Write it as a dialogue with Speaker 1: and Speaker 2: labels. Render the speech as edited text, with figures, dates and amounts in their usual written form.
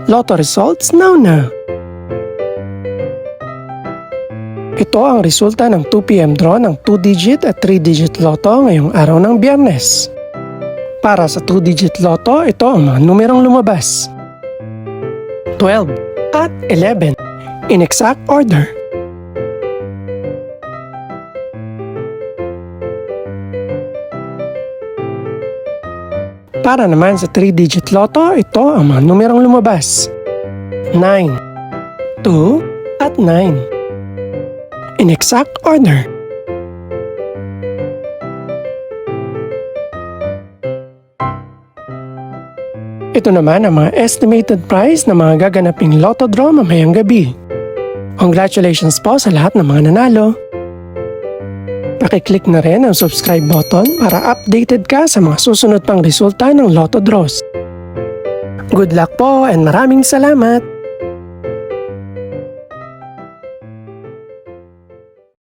Speaker 1: Lotto results now. Ito ang resulta ng 2 PM draw ng 2-digit at 3-digit lotto ngayong araw ng Biyernes. Para sa 2-digit lotto, ito ang mga numerong lumabas: 12 at 11 in exact order. Para naman sa 3-digit lotto, ito ang mga numerong lumabas: 9, 2 at 9 in exact order. Ito naman ang mga estimated price ng mga gaganaping lotto draw mamayang gabi. Congratulations po sa lahat ng mga nanalo. Pakiclick na rin ang subscribe button para updated ka sa mga susunod pang resulta ng lotto draws. Good luck po and maraming salamat!